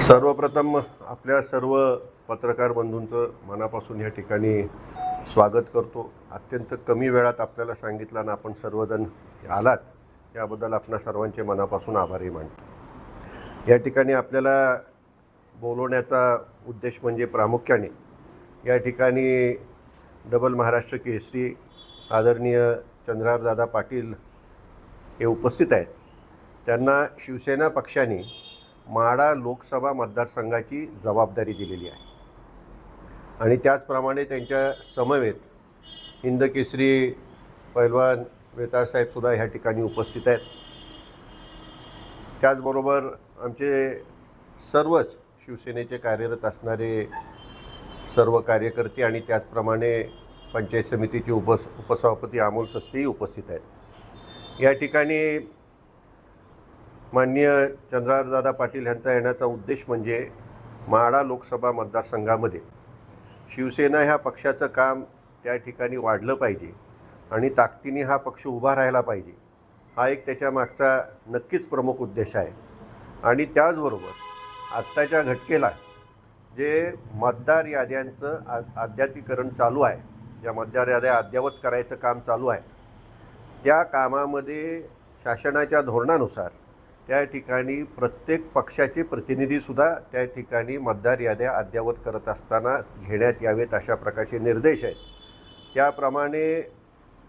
सर्वप्रथम आपल्या सर्व पत्रकार बंधूंचं मनापासून या ठिकाणी स्वागत करतो. अत्यंत कमी वेळात आपल्याला सांगितलं आणि आपण सर्वजण आलात याबद्दल आपणा सर्वांचे मनापासून आभारी मानतो. या ठिकाणी आपल्याला बोलवण्याचा उद्देश म्हणजे प्रामुख्याने या ठिकाणी डबल महाराष्ट्र केसरी आदरणीय चंद्रहारदादा पाटील हे उपस्थित आहेत. त्यांना शिवसेना पक्षाने माढा लोकसभा मतदारसंघाची जबाबदारी दिलेली आहे आणि त्याचप्रमाणे त्यांच्या समवेत हिंदकेसरी पैलवान वेताळसाहेबसुद्धा ह्या ठिकाणी उपस्थित आहेत. त्याचबरोबर आमचे सर्वच शिवसेनेचे कार्यरत असणारे सर्व कार्यकर्ते आणि त्याचप्रमाणे पंचायत समितीचे उपसभापती अमोल सस्तेही उपस्थित आहेत. या ठिकाणी माननीय चंद्रहारदादा पाटील यांचा येण्याचा उद्देश म्हणजे माढा लोकसभा मतदारसंघामध्ये शिवसेना ह्या पक्षाचं काम त्या ठिकाणी वाढलं पाहिजे आणि ताकदीने हा पक्ष उभा राहायला पाहिजे, हा एक त्याच्या मागचा नक्कीच प्रमुख उद्देश आहे. आणि आत्ताच्या घटकेला जे मतदार याद्यांचं अद्ययावतीकरण चालू आहे, ज्या मतदार याद्या अद्ययावत करायचं काम चालू आहे, त्या कामामध्ये शासनाच्या धोरणानुसार त्या ठिकाणी प्रत्येक पक्षाचे प्रतिनिधीसुद्धा त्या ठिकाणी मतदार याद्या अद्ययावत करत असताना घेण्यात यावेत अशा प्रकारचे निर्देश आहेत. त्याप्रमाणे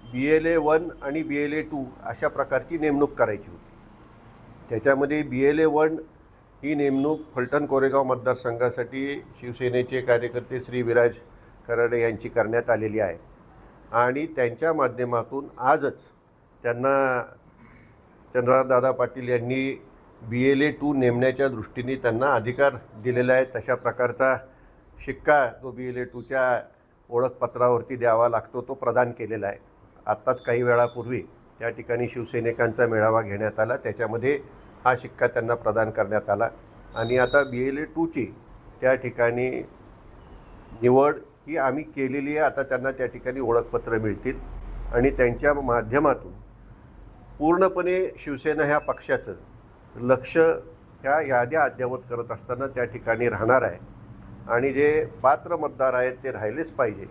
BLA 1 आणि BLA 2 अशा प्रकारची नेमणूक करायची होती. त्याच्यामध्ये BLA 1 ही नेमणूक फलटण कोरेगाव मतदारसंघासाठी शिवसेनेचे कार्यकर्ते श्री विराज कराडे यांची करण्यात आलेली आहे आणि त्यांच्या माध्यमातून आजच त्यांना चंद्रहारदादा पाटील यांनी BLA 2 नेमण्याच्या दृष्टीने त्यांना अधिकार दिलेला आहे. तशा प्रकारचा शिक्का जो BLA 2च्या ओळखपत्रावरती द्यावा लागतो तो प्रदान केलेला आहे. आत्ताच काही वेळापूर्वी त्या ठिकाणी शिवसैनिकांचा मेळावा घेण्यात आला, त्याच्यामध्ये हा शिक्का त्यांना प्रदान करण्यात आला आणि आता BLA 2ची त्या ठिकाणी निवड ही आम्ही केलेली आहे. आता त्यांना त्या ठिकाणी ओळखपत्र मिळतील आणि त्यांच्या माध्यमातून पूर्णपणे शिवसेना ह्या पक्षाचं लक्ष ह्या याद्या अद्ययावत करत असताना त्या ठिकाणी राहणार आहे आणि जे पात्र मतदार आहेत ते राहिलेच पाहिजे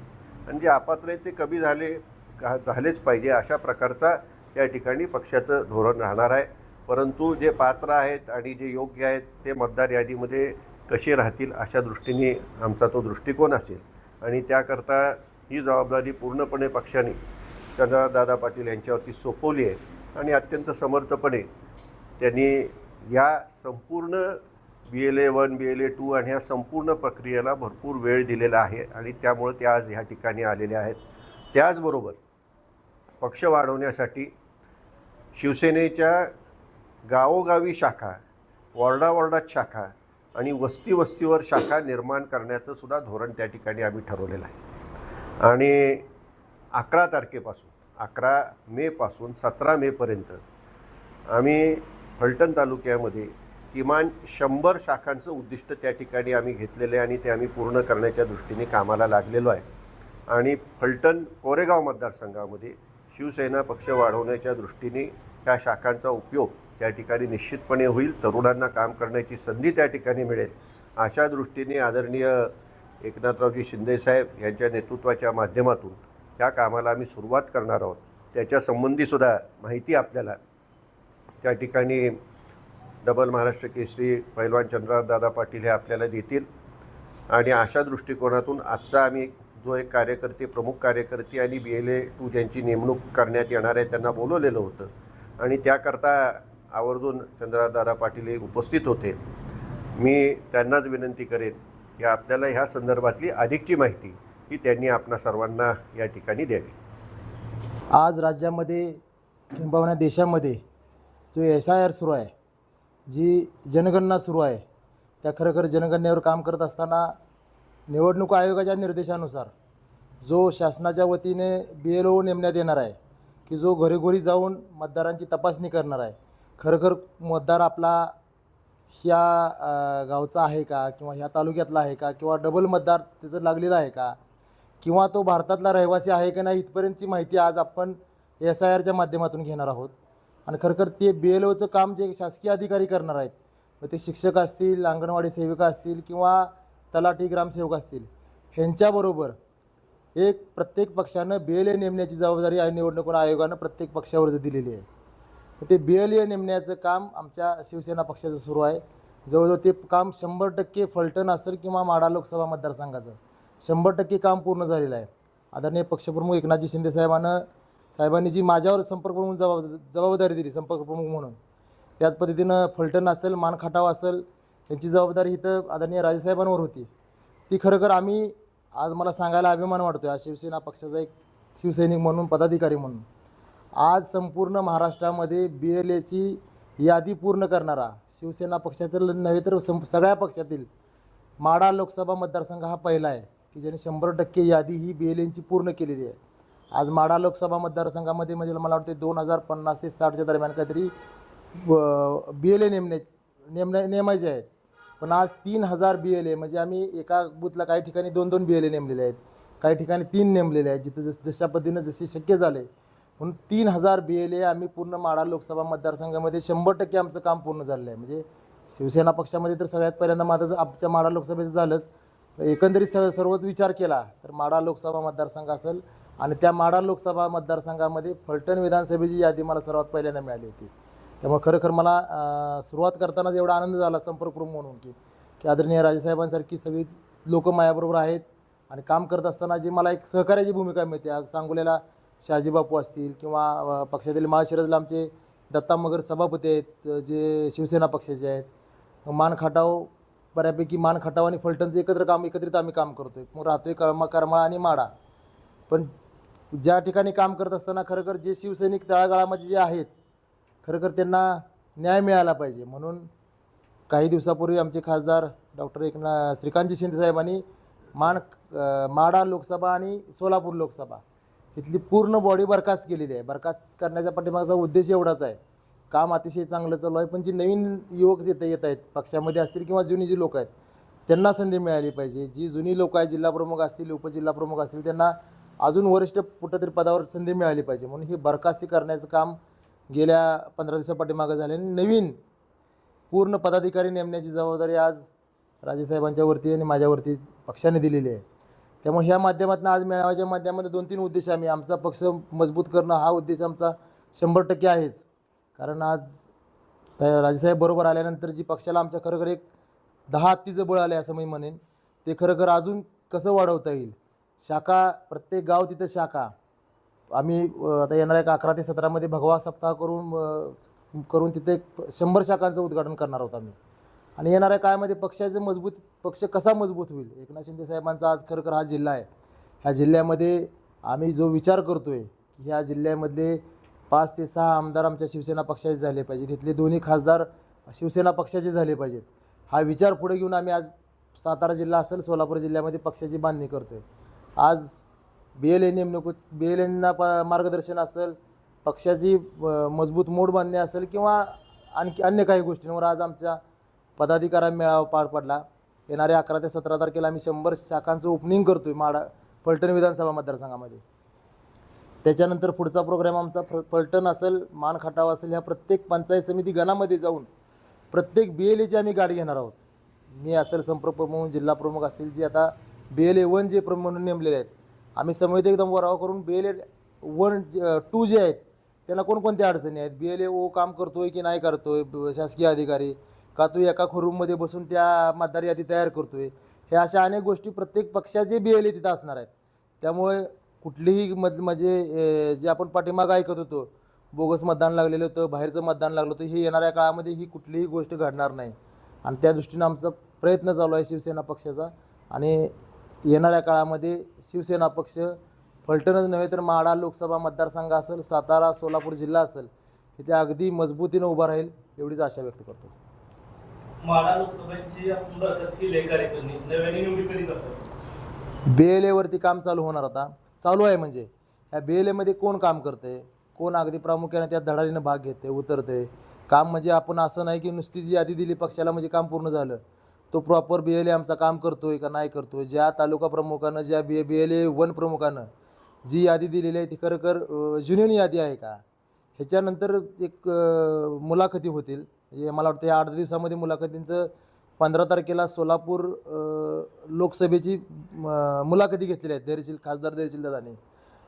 आणि जे अपात्र आहेत ते कमी झालेच पाहिजे, अशा प्रकारचा त्या ठिकाणी पक्षाचं धोरण राहणार आहे. परंतु जे पात्र आहेत आणि जे योग्य आहेत ते मतदार यादीमध्ये कसे राहतील अशा दृष्टीने आमचा तो दृष्टिकोन असेल आणि त्याकरता ही जबाबदारी पूर्णपणे पक्षाने चंद्रहारदादा पाटील यांच्यावरती सोपवली आहे आणि अत्यंत समर्थपणे त्यांनी या संपूर्ण BLA 1 BLA 2 आणि ह्या संपूर्ण प्रक्रियेला भरपूर वेळ दिलेला आहे आणि त्यामुळे ते आज ह्या ठिकाणी आलेले आहेत. त्याचबरोबर पक्ष वाढवण्यासाठी शिवसेनेच्या गावोगावी शाखा, वॉर्डावॉर्डात शाखा आणि वस्तीवर शाखा निर्माण करण्याचं सुद्धा धोरण त्या ठिकाणी आम्ही ठरवलेलं आहे आणि 11 तारखेपासून 11 मेपासून 17 मेपर्यंत आम्ही फलटण तालुक्यामध्ये किमान 100 शाखांचं उद्दिष्ट त्या ठिकाणी आम्ही घेतलेलं आहे आणि ते आम्ही पूर्ण करण्याच्या दृष्टीने कामाला लागलेलो आहे. आणि फलटण कोरेगाव मतदारसंघामध्ये शिवसेना पक्ष वाढवण्याच्या दृष्टीने ह्या शाखांचा उपयोग त्या ठिकाणी निश्चितपणे होईल. तरुणांना काम करण्याची संधी त्या ठिकाणी मिळेल अशा दृष्टीने आदरणीय एकनाथरावजी शिंदेसाहेब यांच्या नेतृत्वाच्या माध्यमातून या कामाला आम्ही सुरुवात करणार आहोत. त्याच्यासंबंधीसुद्धा माहिती आपल्याला त्या ठिकाणी डबल महाराष्ट्र केसरी पैलवान चंद्रहारदादा पाटील हे आपल्याला देतील आणि अशा दृष्टिकोनातून आजचा आम्ही जो एक प्रमुख कार्यकर्ते आणि BLA 2 ज्यांची नेमणूक करण्यात येणार आहे त्यांना बोलवलेलं होतं आणि त्याकरता आवर्जून चंद्रहारदादा पाटील हे उपस्थित होते. मी त्यांनाच विनंती करेन की आपल्याला ह्या संदर्भातली अधिकची माहिती ही त्यांनी आपणा सर्वांना या ठिकाणी द्यावी. आज राज्यामध्ये किंबहुना देशामध्ये जो SIR सुरू आहे, जी जनगणना सुरू आहे, त्या खरोखर जनगणनेवर काम करत असताना निवडणूक आयोगाच्या निर्देशानुसार जो शासनाच्या वतीने BLO नेमण्यात येणार आहे की जो घरोघरी जाऊन मतदारांची तपासणी करणार आहे, खरोखर मतदार आपला ह्या गावचा आहे का किंवा ह्या तालुक्यातला आहे का किंवा डबल मतदार त्याचं लागलेलं आहे का किंवा तो भारतातला रहिवासी आहे का नाही, इथपर्यंतची माहिती आज आपण SIRच्या माध्यमातून घेणार आहोत. आणि खरखर ते BLOचं काम जे शासकीय अधिकारी करणार आहेत मग ते शिक्षक असतील, अंगणवाडी सेविका असतील किंवा तलाठी ग्रामसेवक असतील, ह्यांच्याबरोबर एक प्रत्येक पक्षानं BLA नेमण्याची जबाबदारी निवडणूक आयोगानं प्रत्येक पक्षावर दिलेली आहे. तर ते BLA नेमण्याचं काम आमच्या शिवसेना पक्षाचं सुरू आहे. जवळजवळ ते काम 100% फलटण असेल किंवा माढा लोकसभा मतदारसंघाचं 100% काम पूर्ण झालेलं आहे. आदरणीय पक्षप्रमुख एकनाथजी शिंदे साहेबांनी जी माझ्यावर संपर्क प्रमुख जबाबदारी दिली, संपर्क प्रमुख म्हणून, त्याच पद्धतीनं फलटण असेल, मानखटाव असेल, यांची जबाबदारी इथं आदरणीय राजेसाहेबांवर होती. ती खरोखर आम्ही आज मला सांगायला अभिमान वाटतो आज शिवसेना पक्षाचा एक शिवसैनिक म्हणून, पदाधिकारी म्हणून, आज संपूर्ण महाराष्ट्रामध्ये BLAची यादी पूर्ण करणारा शिवसेना पक्षातील नव्हे तर सगळ्या पक्षातील माढा लोकसभा मतदारसंघ हा पहिला आहे की ज्याने 100% यादी ही BLAची पूर्ण केलेली आहे. आज माढा लोकसभा मतदारसंघामध्ये म्हणजे मला वाटते 2050 ते 60च्या दरम्यान काहीतरी BLA नेमायचे आहेत. पण आज 3000 BLA म्हणजे आम्ही एका बूथला काही ठिकाणी 2-2 BLA नेमलेले आहेत, काही ठिकाणी 3 नेमलेले आहेत, जिथं जशा पद्धतीनं जसे शक्य झाले. म्हणून 3000 BLA आम्ही पूर्ण माढा लोकसभा मतदारसंघामध्ये 100% आमचं काम पूर्ण झालेलं आहे. म्हणजे शिवसेना पक्षामध्ये तर सगळ्यात पहिल्यांदा माझं आमच्या माढा लोकसभेचं झालंच. एकंदरीत सर्वच विचार केला तर माढा लोकसभा मतदारसंघ असेल आणि त्या माढा लोकसभा मतदारसंघामध्ये फलटण विधानसभेची यादी मला सर्वात पहिल्यांदा मिळाली होती. त्यामुळे खरोखर मला सुरुवात करतानाच एवढा आनंद झाला संपर्क प्रमुख म्हणून की आदरणीय राजेसाहेबांसारखी सगळी लोकं माझ्याबरोबर आहेत आणि काम करत असताना जी मला एक सहकार्याची भूमिका मिळते. आज सांगोल्याला शहाजी बापू असतील किंवा पक्षातील माळशिरसला आमचे दत्ता मगर सभापती आहेत जे शिवसेना पक्षाचे आहेत. मानखटाव बऱ्यापैकी मानखटाव आणि फलटणचं एकत्रित आम्ही काम करतो आहे. मग राहतो आहे करमाळा आणि माढा. पण ज्या ठिकाणी काम करत असताना खरोखर जे शिवसैनिक तळागाळामध्ये जे आहेत खरोखर त्यांना न्याय मिळाला पाहिजे. म्हणून काही दिवसापूर्वी आमचे खासदार डॉक्टर श्रीकांतजी शिंदे साहेबांनी माढा लोकसभा आणि सोलापूर लोकसभा इथली पूर्ण बॉडी बरखास्त केलेली आहे. बरखास्त करण्याच्या पाठीमागचा उद्देश एवढाच आहे. काम अतिशय चांगलं चालू आहे, पण जी नवीन युवक येत आहेत पक्षामध्ये असतील किंवा जुनी जी लोक आहेत त्यांना संधी मिळाली पाहिजे. जी जुनी लोक आहेत, जिल्हाप्रमुख असतील, उपजिल्हाप्रमुख असतील, त्यांना अजून वरिष्ठ कुठंतरी पदावर संधी मिळाली पाहिजे. म्हणून ही बरखास्ती करण्याचं काम गेल्या 15 दिवसापाठीमागं झाले. नवीन पूर्ण पदाधिकारी नेमण्याची जबाबदारी आज राजेसाहेबांच्यावरती आणि माझ्यावरती पक्षाने दिलेली आहे. त्यामुळे ह्या माध्यमातून आज मेळाव्याच्या माध्यमातून 2-3 उद्देश आमचा पक्ष मजबूत करणं हा उद्देश आमचा 100% आहेच. कारण आज राजेसाहेब बरोबर आल्यानंतर जी पक्षाला आमच्या खरोखर एक 10 हत्तीचं बळ आलं आहे असं मी म्हणेन. ते खरोखर अजून कसं वाढवता येईल. शाखा प्रत्येक गाव तिथं शाखा आम्ही आता येणाऱ्या 11 ते 17 भगवा सप्ताह करून तिथे 100 शाखांचं उद्घाटन करणार आहोत आम्ही. आणि येणाऱ्या काळामध्ये पक्ष कसा मजबूत होईल. एकनाथ शिंदे साहेबांचा आज खरोखर हा जिल्हा आहे. ह्या जिल्ह्यामध्ये आम्ही जो विचार करतो आहे की ह्या जिल्ह्यामधले 5 ते 6 आमदार आमच्या शिवसेना पक्षाचे झाले पाहिजेत, तिथले दोन्ही खासदार शिवसेना पक्षाचे झाले पाहिजेत. हा विचार पुढे घेऊन आम्ही आज सातारा जिल्हा असेल, सोलापूर जिल्ह्यामध्ये पक्षाची बांधणी करतो आहे. आज BLA नेमणूक BLAंना मार्गदर्शन असेल, पक्षाची मजबूत मोड बांधणे असेल किंवा आणखी अन्य काही गोष्टींवर आज आमच्या पदाधिकारी मेळावा पार पडला. येणाऱ्या 11 ते 17 तारखेला आम्ही 100 शाखांचं ओपनिंग करतो आहे फलटण विधानसभा मतदारसंघामध्ये. त्याच्यानंतर पुढचा प्रोग्राम आमचा फलटण असेल, मानखटाव असेल, ह्या प्रत्येक पंचायत समिती गणामध्ये जाऊन प्रत्येक BLAची आम्ही गाडी घेणार आहोत. मी असेल संपर्क प्रमुख, जिल्हा प्रमुख असतील, जे आता BLA 1 जे प्रमुख म्हणून नेमलेले आहेत, आम्ही समिती एकदम वराव करून BLA 1, 2 जे आहेत त्यांना कोणकोणत्या अडचणी आहेत, BLA O काम करतो आहे की नाही करतो आहे शासकीय अधिकारी, का तो एका खोरूममध्ये बसून त्या मतदार यादी तयार करतो आहे, हे अशा अनेक गोष्टी प्रत्येक पक्षाचे BLA तिथं असणार आहेत. त्यामुळे कुठलीही म्हणजे जे आपण पाठीमागं ऐकत होतो बोगस मतदान लागलेलं होतं, बाहेरचं मतदान लागलं होतं, हे येणाऱ्या काळामध्ये ही कुठलीही गोष्ट घडणार नाही. आणि त्या दृष्टीनं आमचा प्रयत्न चालू आहे शिवसेना पक्षाचा. आणि येणाऱ्या काळामध्ये शिवसेना पक्ष फलटणच नव्हे तर माढा लोकसभा मतदारसंघ असेल, सातारा सोलापूर जिल्हा असेल, इथे अगदी मजबूतीनं उभा राहील एवढीच आशा व्यक्त करतो. माढा लोकसभेची आपण बरखास्त केली कार्यकर्ते नव्याने निवडी कधी करतात? BLAवरती काम चालू होणार, आता चालू आहे. म्हणजे ह्या BLAमध्ये कोण काम करते, कोण अगदी प्रामुख्याने त्यात धडाडीनं भाग घेते, उतरते काम. म्हणजे आपण असं नाही की नुसती जी यादी दिली पक्षाला म्हणजे काम पूर्ण झालं. तो प्रॉपर BLA आमचा काम करतो आहे का नाही करतो आहे. ज्या तालुका प्रमुखानं, ज्या BLA 1 प्रमुखानं जी यादी दिलेली आहे ती खरोखर जुन्यून यादी आहे का, ह्याच्यानंतर एक मुलाखती होतील. मला वाटतं या 8 दिवसामध्ये मुलाखतींचं 15 तारखेला सोलापूर लोकसभेची मुलाखती घेतलेल्या आहेत खासदार धैर्यशील दादांनी,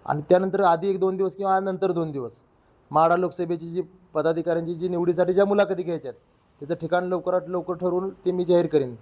आणि त्यानंतर आधी 1-2 दिवस किंवा नंतर 2 दिवस माढा लोकसभेची जी पदाधिकाऱ्यांची जी निवडीसाठी ज्या मुलाखती घ्यायच्या आहेत त्याचं ठिकाण लवकरात लवकर ठरवून ते मी जाहीर करेन.